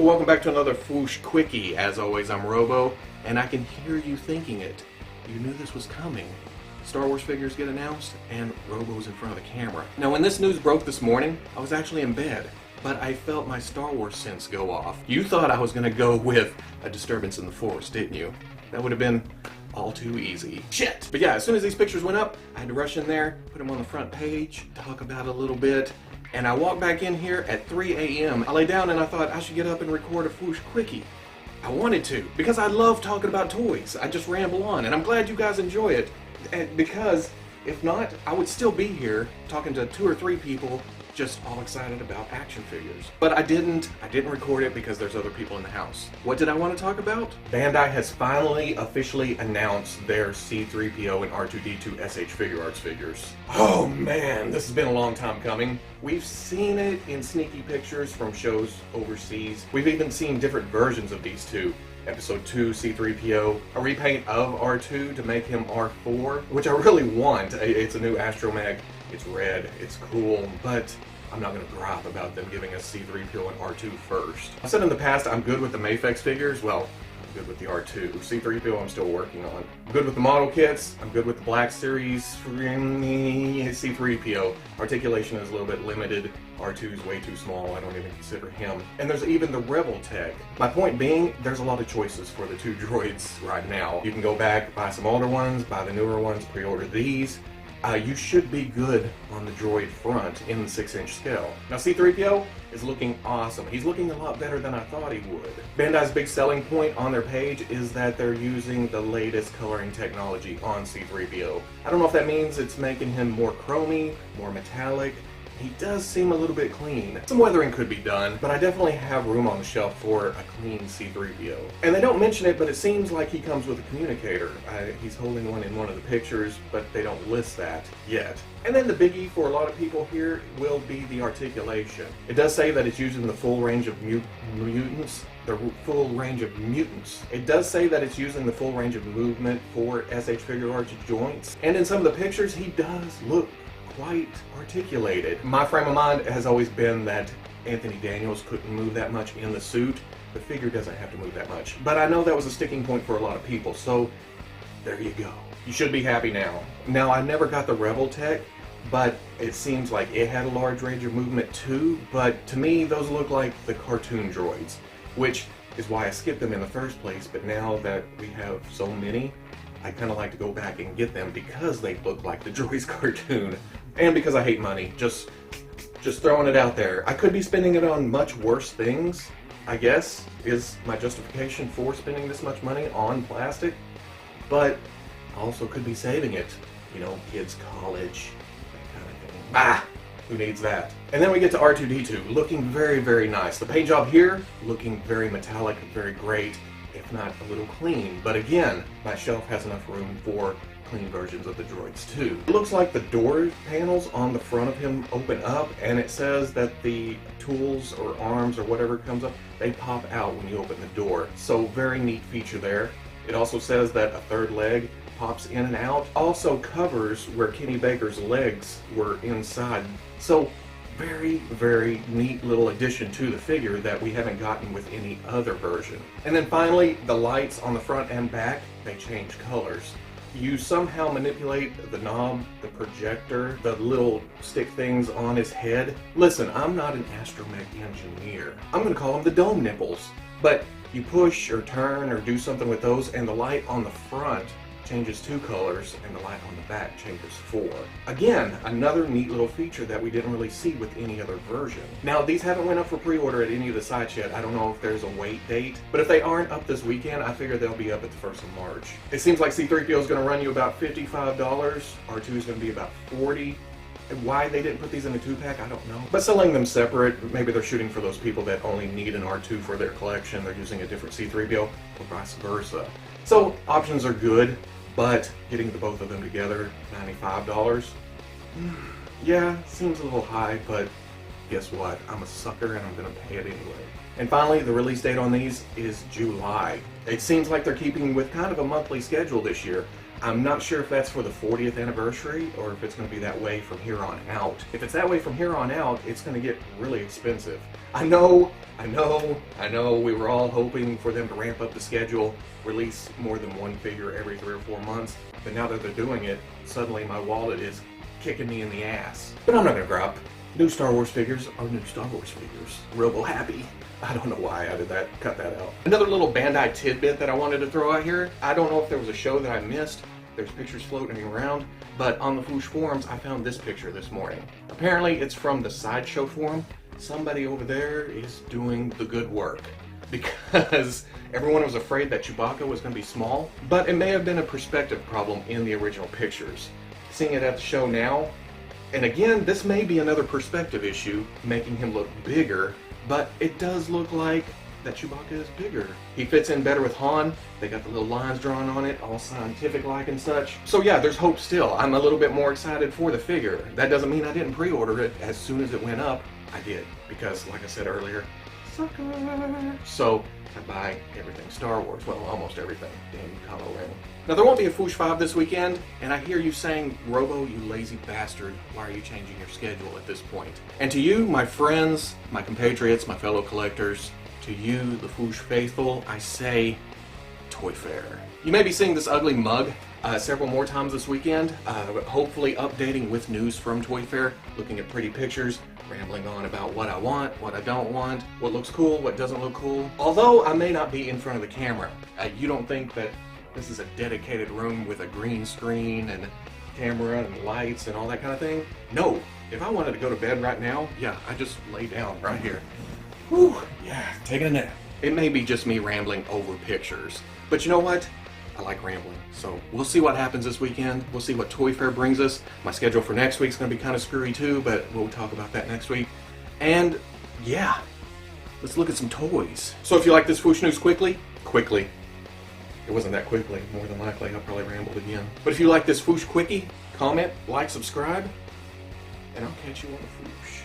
welcome back to another Fwoosh Quickie. As always, I'm Robo, and I can hear you thinking it. You knew this was coming. Star Wars figures get announced, and Robo's in front of the camera. Now, when this news broke this morning, I was actually in bed, but I felt my Star Wars sense go off. You thought I was going to go with a disturbance in the Force, didn't you? That would have been all too easy. Shit! But yeah, as soon as these pictures went up, I had to rush in there, put them on the front page, talk about it a little bit, and I walked back in here at 3 a.m. I lay down and I thought I should get up and record a Fwoosh Quickie. I wanted to, because I love talking about toys. I just ramble on, and I'm glad you guys enjoy it. And because, if not, I would still be here talking to 2 or 3 people just all excited about action figures. But I didn't record it because there's other people in the house. What did I want to talk about? Bandai has finally officially announced their C-3PO and R2-D2 S.H Figuarts figures. Oh man, this has been a long time coming. We've seen it in sneaky pictures from shows overseas. We've even seen different versions of these two. Episode 2 C-3PO, a repaint of R2 to make him R4, which I really want. It's a new astromech, it's red, it's cool, but I'm not going to gripe about them giving us C-3PO and R2 first. I said in the past I'm good with the Mafex figures. Well, I'm good with the R2. C-3PO I'm still working on. I'm good with the model kits. I'm good with the Black Series C-3PO. Articulation is a little bit limited. R2 is way too small. I don't even consider him. And there's even the Rebel tech. My point being, there's a lot of choices for the 2 droids right now. You can go back, buy some older ones, buy the newer ones, pre-order these. You should be good on the droid front in the 6-inch scale. Now C-3PO is looking awesome. He's looking a lot better than I thought he would. Bandai's big selling point on their page is that they're using the latest coloring technology on C-3PO. I don't know if that means it's making him more chromy, more metallic. He does seem a little bit clean. Some weathering could be done, but I definitely have room on the shelf for a clean C-3PO. And they don't mention it, but it seems like he comes with a communicator. He's holding one in one of the pictures, but they don't list that yet. And then the biggie for a lot of people here will be the articulation. It does say that it's using the full range of mutants. The full range of mutants. It does say that it's using the full range of movement for S.H Figuarts joints. And in some of the pictures, he does look quite articulated. My frame of mind has always been that Anthony Daniels couldn't move that much in the suit. The figure doesn't have to move that much. But I know that was a sticking point for a lot of people, so there you go. You should be happy now. Now, I never got the Rebel tech, but it seems like it had a large range of movement too, but to me, those look like the cartoon droids, which is why I skipped them in the first place, but now that we have so many, I kind of like to go back and get them because they look like the droid's cartoon. And because I hate money, just throwing it out there. I could be spending it on much worse things, I guess, is my justification for spending this much money on plastic. But I also could be saving it, you know, kids' college, that kind of thing. Bah! Who needs that? And then we get to R2-D2, looking very, very nice. The paint job here, looking very metallic, very great, if not a little clean. But again, my shelf has enough room for clean versions of the droids too. It looks like the door panels on the front of him open up, and it says that the tools or arms or whatever comes up, they pop out when you open the door. So very neat feature there. It also says that a 3rd leg pops in and out. Also covers where Kenny Baker's legs were inside. So very, very neat little addition to the figure that we haven't gotten with any other version. And then finally, the lights on the front and back, they change colors. You somehow manipulate the knob, the projector, the little stick things on his head. Listen, I'm not an astromech engineer. I'm going to call them the dome nipples. But you push or turn or do something with those, and the light on the front changes 2 colors, and the light on the back changes 4. Again, another neat little feature that we didn't really see with any other version. Now, these haven't went up for pre-order at any of the sites yet. I don't know if there's a wait date, but if they aren't up this weekend, I figure they'll be up at the 1st of March. It seems like C-3PO is going to run you about $55, R2 is going to be about $40. Why they didn't put these in a 2-pack, I don't know. But selling them separate, maybe they're shooting for those people that only need an R2 for their collection. They're using a different C-3PO, or vice versa. So, options are good. But getting the both of them together, $95? Yeah, seems a little high, but guess what? I'm a sucker and I'm going to pay it anyway. And finally, the release date on these is July. It seems like they're keeping with kind of a monthly schedule this year. I'm not sure if that's for the 40th anniversary or if it's going to be that way from here on out. If it's that way from here on out, it's going to get really expensive. I know, we were all hoping for them to ramp up the schedule, release more than one figure every 3 or 4 months, but now that they're doing it, suddenly my wallet is kicking me in the ass. But I'm not going to grab. New Star Wars figures are new Star Wars figures. Robo happy. I don't know why I did that, cut that out. Another little Bandai tidbit that I wanted to throw out here. I don't know if there was a show that I missed. There's pictures floating around, but on the Fwoosh forums, I found this picture this morning. Apparently, it's from the Sideshow forum. Somebody over there is doing the good work because everyone was afraid that Chewbacca was going to be small, but it may have been a perspective problem in the original pictures. Seeing it at the show now, and again, this may be another perspective issue, making him look bigger, but it does look like that Chewbacca is bigger. He fits in better with Han. They got the little lines drawn on it, all scientific-like and such. So yeah, there's hope still. I'm a little bit more excited for the figure. That doesn't mean I didn't pre-order it as soon as it went up. I did, because like I said earlier, sucker. So I buy everything Star Wars. Well, almost everything. Damn Kylo Ren. Now there won't be a Fwoosh 5 this weekend, and I hear you saying, Robo, you lazy bastard, why are you changing your schedule at this point? And to you, my friends, my compatriots, my fellow collectors, to you, the Fwoosh faithful, I say, Toy Fair. You may be seeing this ugly mug several more times this weekend, hopefully updating with news from Toy Fair, looking at pretty pictures, rambling on about what I want, what I don't want, what looks cool, what doesn't look cool. Although I may not be in front of the camera, you don't think that this is a dedicated room with a green screen and camera and lights and all that kind of thing? No. If I wanted to go to bed right now, yeah, I just lay down right here. Whew, yeah, taking a nap. It may be just me rambling over pictures, but you know what? I like rambling. So we'll see what happens this weekend. We'll see what Toy Fair brings us. My schedule for next week's going to be kind of screwy too, but we'll talk about that next week. And yeah, let's look at some toys. So if you like this Fwoosh news quickly, it wasn't that quickly, more than likely I'll probably rambled again. But if you like this Fwoosh quickie, comment, like, subscribe, and I'll catch you on the Fwoosh.